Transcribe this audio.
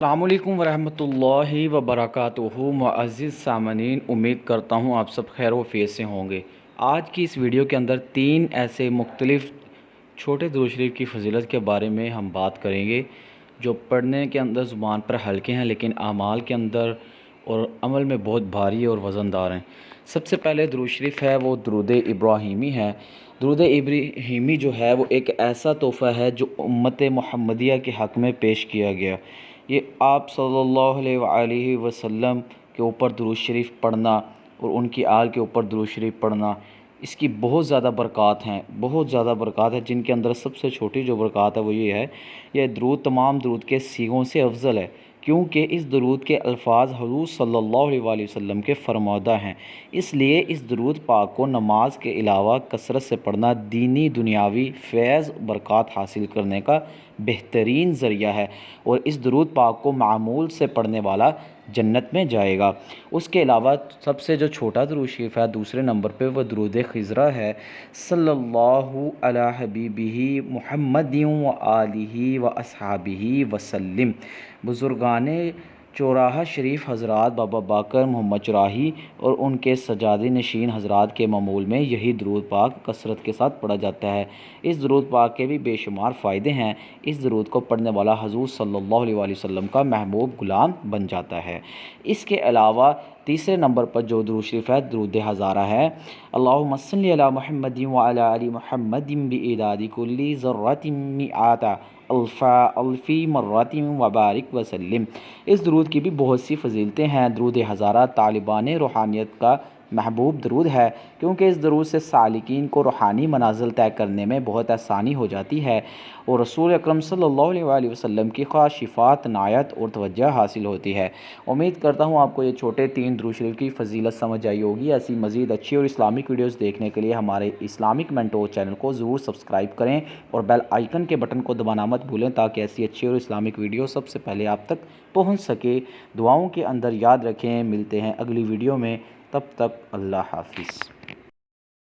अस्सलामु अलैकुम वरहमतुल्लाहि वबरकातुहू। मुअज़्ज़िज़ सामनीन, उम्मीद करता हूँ आप सब खैर वफ़ीयत से होंगे। आज की इस वीडियो के अंदर 3 ऐसे मुख्तलिफ़ छोटे दुरूद शरीफ की फ़जीलत के बारे में हम बात करेंगे जो पढ़ने के अंदर ज़ुबान पर हल्के हैं लेकिन आमाल के अंदर और अमल में बहुत भारी और वज़नदार हैं। सबसे पहले दुरूद शरीफ है वो दुरूद इब्राहीमी है। दुरूद इब्राहीमी जो है वो एक ऐसा तोहफ़ा है जो उम्मत मुहम्मदिया के हक़ में पेश किया गया। ये आप सल्लल्लाहु अलैहि वसल्लम के ऊपर दुरूद शरीफ पढ़ना और उनकी आल के ऊपर दुरूद शरीफ पढ़ना, इसकी बहुत ज़्यादा बरक़ात हैं, बहुत ज़्यादा बरक़ात है, जिनके अंदर सबसे छोटी जो बरक़ात है वो ये है, यह दरूद तमाम दरूद के सीगों से अफजल है क्योंकि इस दरूद के अल्फाज हुज़ूर सल्लल्लाहु अलैहि वसल्लम के फरमादा हैं। इसलिए इस दरूद पाक को नमाज के अलावा कसरत से पढ़ना दीनी दुनियावी फ़ैज़ बरक़ात हासिल करने का बेहतरीन ज़रिया है और इस दरूद पाक को मामूल से पढ़ने वाला जन्नत में जाएगा। उसके अलावा सबसे जो छोटा दरूद शरीफ है दूसरे नंबर पे वह दरूद खिज़रा है, सल्लल्लाहु अला हबीबिही मुहम्मदिन व आलिही व अस्हाबिही वसल्लम। बुज़ुर्गाने चौराहा शरीफ हज़रात बाबा बाकर मोहम्मद चौराही और उनके सजादी नशीन हज़रात के मामूल में यही दरूद पाक कसरत के साथ पढ़ा जाता है। इस दरूद पाक के भी बेशुमार फ़ायदे हैं। इस दरूद को पढ़ने वाला हुज़ूर सल्लल्लाहु अलैहि वसल्लम का महबूब गुलाम बन जाता है। इसके अलावा तीसरे नंबर पर जो दरूद शरीफ है दरूद हज़ारा है, अल्लाहुम्मा सल्लि अला मुहम्मदिन व अला आलि मुहम्मदिन बिइदादि कुल्ली ज़र्रतिन मिआता अल्फ़ी मर्रतिन व बारिक वसल्लिम। इस दरूद की भी बहुत सी फजीलतें हैं। दरूद हज़ारा तालिबान रूहानियत का महबूब दरूद है क्योंकि इस दरूद से सालिकीन को रूहानी मनाज़िल तय करने में बहुत आसानी हो जाती है और रसूल अकरम सल्लल्लाहु अलैहि वसल्लम की ख़ास शिफ़ात नायत और तवज्जो हासिल होती है। उम्मीद करता हूँ आपको ये छोटे 3 दुरूद शरीफ की फ़जीलत समझ आई होगी। ऐसी मज़ीद अच्छी और इस्लामिक वीडियोज़ देखने के लिए हमारे इस्लामिक मेंटोर चैनल को ज़रूर सब्सक्राइब करें और बेल आइकन के बटन को दबाना मत भूलें ताकि ऐसी अच्छी और इस्लामिक वीडियो सबसे पहले आप तक पहुँच सके। दुआओं के अंदर याद रखें, मिलते हैं अगली वीडियो में, तब तक अल्लाह हाफ़िज़।